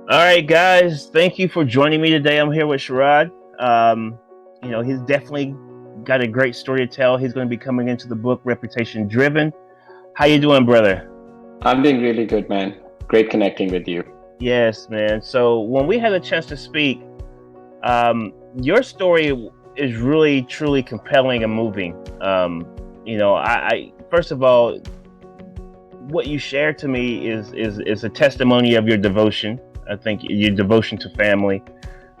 All right, guys. Thank you for joining me today. I'm here with Sharad. He's definitely got a great story to tell. He's going to be coming into the book Reputation Driven. How you doing, brother? I'm doing really good, man. Great connecting with you. Yes, man. So when we had a chance to speak, your story is really, truly compelling and moving. I first of all, what you shared to me is a testimony of your devotion. I think your devotion to family,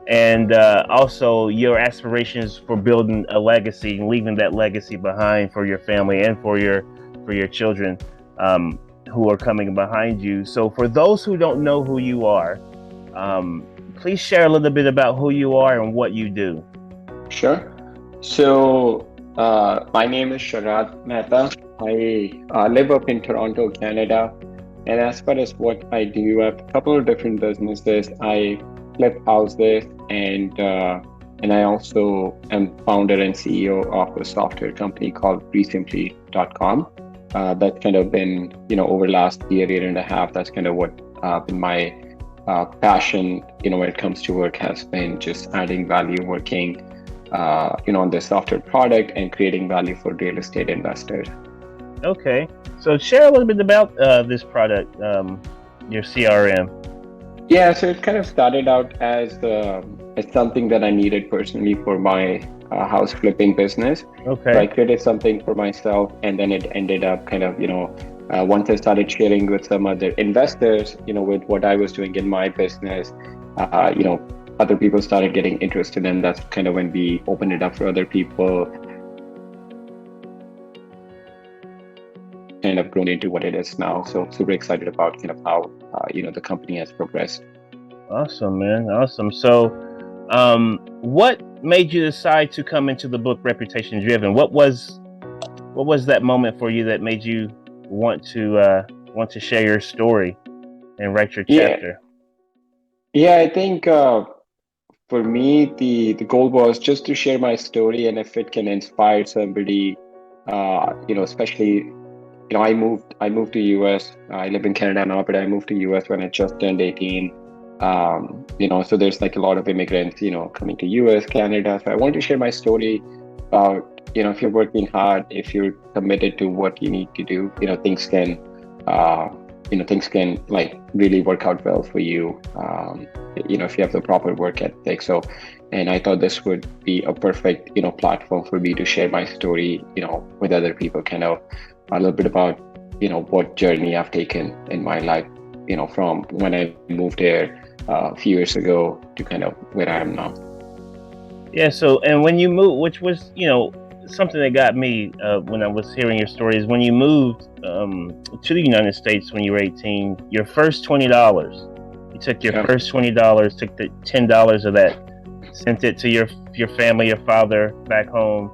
and also your aspirations for building a legacy and leaving that legacy behind for your family and for your children um, who are coming behind you. So, for those who don't know who you are, um, please share a little bit about who you are and what you do. Sure. My name is Sharad Mehta. I live up in Toronto, Canada. And as far as what I do, I have a couple of different businesses. I flip houses, and I also am founder and CEO of a software company called recently.com. That's kind of been, over last year and a half, that's kind of what been my passion, when it comes to work has been just adding value, working, on the software product and creating value for real estate investors. Okay, so share a little bit about this product, your CRM. Yeah, so it kind of started out as something that I needed personally for my house flipping business. So I Okay, created something for myself, and then it ended up kind of, once I started sharing with some other investors, with what I was doing in my business, other people started getting interested, and that's kind of when we opened it up for other people. Kind of grown into what it is now. So super excited about kind of how the company has progressed. awesome, man, awesome. So, what made you decide to come into the book Reputation Driven? What was that moment for you that made you want to share your story and write your Yeah, chapter? yeah. I think for me the goal was just to share my story, and if it can inspire somebody, especially I moved to US. I live in Canada now, but I moved to US when I just turned 18. So there's like a lot of immigrants, coming to US, Canada. So I want to share my story about, if you're working hard, if you're committed to what you need to do, uh, things can like really work out well for you. If you have the proper work ethic. So, and I thought this would be a perfect, platform for me to share my story, with other people, kind of a little bit about, what journey I've taken in my life, from when I moved here a few years ago to kind of where I am now. Yeah. So, and when you moved, which was something that got me when I was hearing your story, is when you moved to the United States when you were 18. Your first $20, you took your Yeah. first $20, took the $10 of that, sent it to your family, your father back home.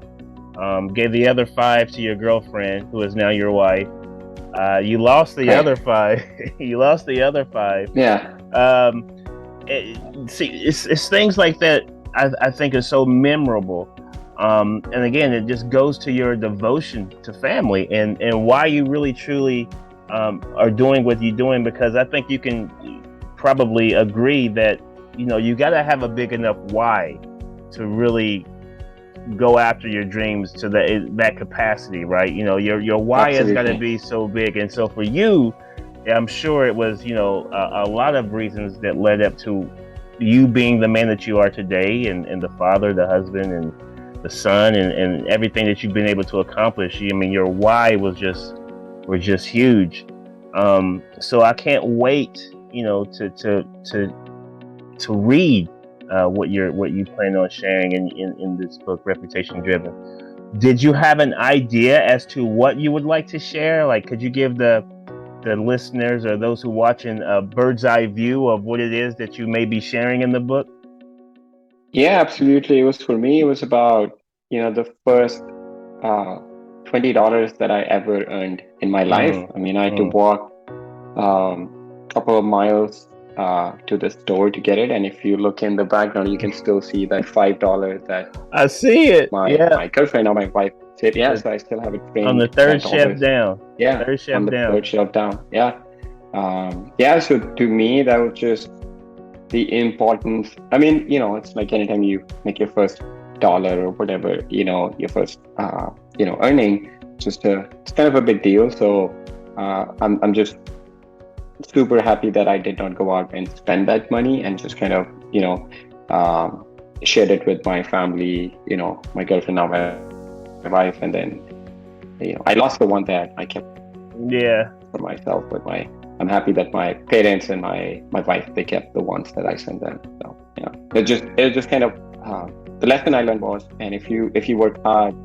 Gave the other five to your girlfriend, who is now your wife. You lost the other Right. five. You lost the other five. Yeah. Um, See, it's things like that I think is so memorable. And again, it just goes to your devotion to family and why you really truly are doing what you're doing, because I think you can probably agree that you got to have a big enough why to really go after your dreams to that capacity, right? Your why has got to Absolutely. be so big, and so for you, I'm sure it was a lot of reasons that led up to you being the man that you are today, and the father, the husband, and the son, and everything that you've been able to accomplish. I mean, your why was just huge. So I can't wait, to read what you plan on sharing in this book, Reputation Driven. Did you have an idea as to what you would like to share? Like, could you give the listeners or those who watching a bird's eye view of what it is that you may be sharing in the book? Yeah, absolutely. It was for me, it was about, the first uh, $20 that I ever earned in my life. Mm, I mean, I had to mm. walk couple of miles to the store to get it. And if you look in the background, you can still see that $5 that I see it. my Yeah, my girlfriend or my wife said. Yeah, the, so I still have it on the framed. third That shelf always, down. yeah, Third on shelf the down. third shelf down. Yeah, yeah. So to me, that was just the importance. I mean, it's like anytime you make your first dollar or whatever, your first, earning, it's kind of a big deal. So I'm just super happy that I did not go out and spend that money and just kind of, shared it with my family, my girlfriend, now my wife, and then, I lost the one that I kept Yeah. for myself, but I'm happy that my parents and my wife, they kept the ones that I sent them. So it just kind of the lesson I learned was, and if you work hard,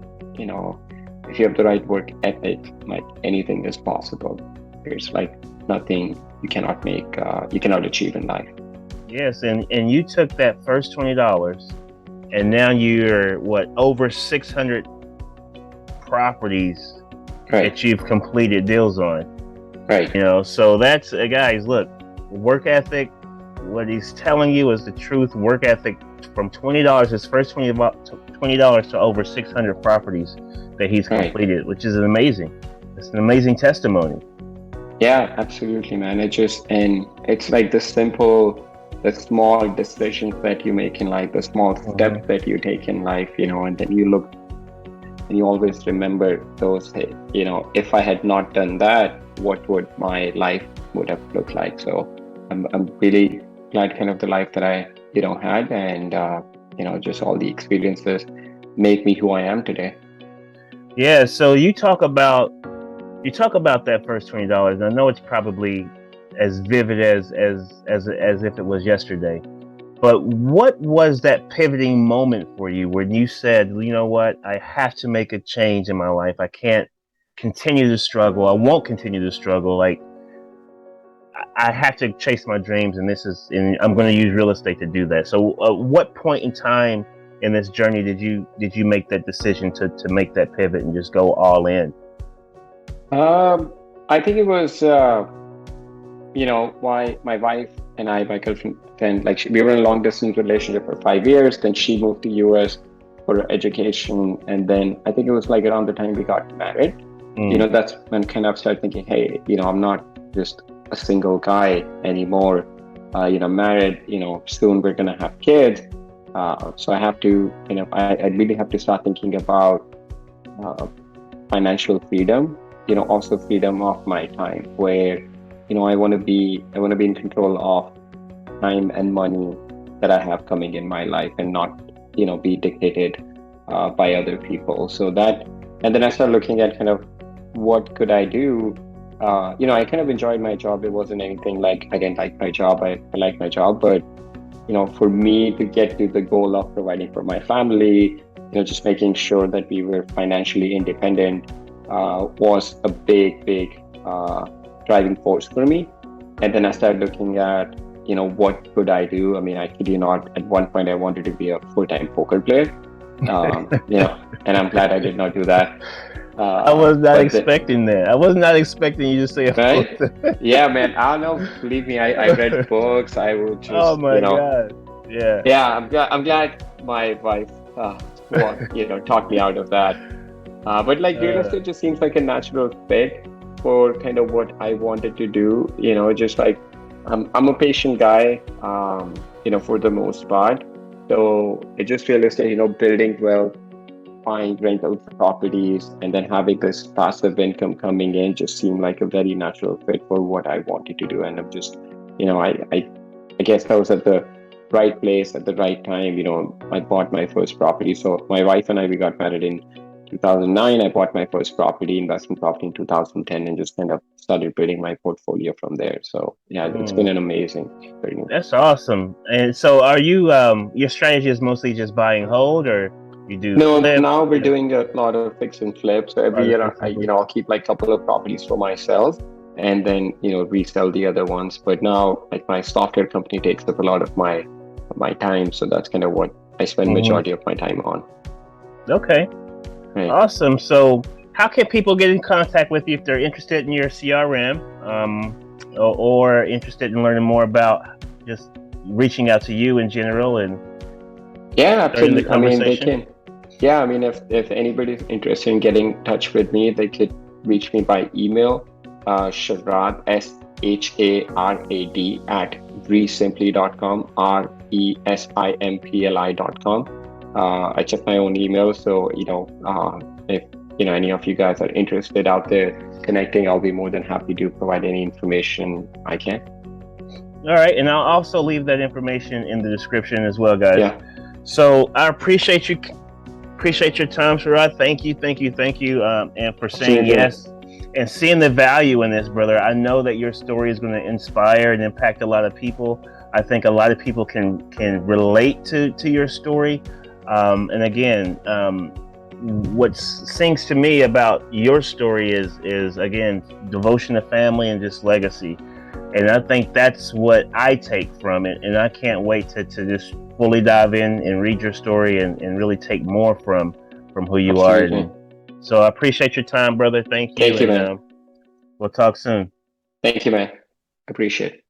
if you have the right work ethic, like anything is possible. There's like nothing you cannot you cannot achieve in life. Yes, and you took that first $20, and now you're over 600 properties Right. that you've completed deals on. Right. So that's guys, look, work ethic. What he's telling you is the truth. Work ethic from $20, his first $20 to over 600 properties that he's completed, which is amazing. It's an amazing testimony. Yeah, absolutely, man. It's like the small decisions that you make in life, the small steps that you take in life, and then you look and you always remember those, hey, if I had not done that, what would my life would have looked like? So I'm really glad kind of the life that I, had, and, just all the experiences make me who I am today. Yeah. So you talk about that first $20. I know it's probably as vivid as if it was yesterday. But what was that pivoting moment for you when you said, you know what, I have to make a change in my life. I can't continue to struggle. I won't continue to struggle. Like, I have to chase my dreams, and I'm going to use real estate to do that. So what point in time in this journey did you make that decision to make that pivot and just go all in? I think it was, my wife and my girlfriend, then we were in a long distance relationship for 5 years. Then she moved to US for education. And then I think it was like around the time we got married, that's when kind of started thinking, hey, I'm not just a single guy anymore, married, soon we're going to have kids. So I have to, I really have to start thinking about financial freedom, also freedom of my time, where I want to be in control of time and money that I have coming in my life, and not be dictated by other people. So and then I started looking at kind of what could I do. I kind of enjoyed my job. It wasn't anything like I didn't like my job. I liked my job, but for me to get to the goal of providing for my family, just making sure that we were financially independent was a big driving force for me. And then I started looking at, what could I do? I mean, I kid you not, at one point I wanted to be a full-time poker player, and I'm glad I did not do that. I was not expecting that. I was not expecting you to say right? Yeah, man. I don't know. Believe me, I read books. I would just, oh my God. Yeah. Yeah, I'm glad my wife, talked me out of that. But real estate just seems like a natural fit for kind of what I wanted to do. Just like I'm a patient guy, for the most part. So it just real estate, building wealth, buying rental properties, and then having this passive income coming in just seemed like a very natural fit for what I wanted to do. And I'm just, I guess I was at the right place at the right time. I bought my first property. So my wife and we got married in 2009. I bought my first investment property in 2010, and just kind of started building my portfolio from there. So yeah, it's been an amazing journey. That's awesome. And so are you, your strategy is mostly just buy and hold, or you do No, flips? now we're doing a lot of fix and flips. So every year I'll keep like a couple of properties for myself, and then resell the other ones. But now my software company takes up a lot of my time, so that's kind of what I spend majority of my time on. Okay. Right. Awesome. So how can people get in contact with you if they're interested in your CRM, or interested in learning more about just reaching out to you in general? And yeah, absolutely. I mean, they can. Yeah, I mean, if anybody's interested in getting in touch with me, they could reach me by email, Sharad, SHARAD resimply.com, resimpli.com. I check my own email, so if any of you guys are interested out there connecting, I'll be more than happy to provide any information I can. All right, and I'll also leave that information in the description as well, guys. Yeah. So I appreciate your time, Sharad. Thank you, and for saying yes and seeing the value in this, brother. I know that your story is going to inspire and impact a lot of people. I think a lot of people can relate to your story. And again, what sings to me about your story is again devotion to family and just legacy. And I think that's what I take from it. And I can't wait to just fully dive in and read your story and really take more from who you Absolutely. are. And so I appreciate your time, brother. Thank you. Thank you, man. We'll talk soon. Thank you, man. Appreciate it.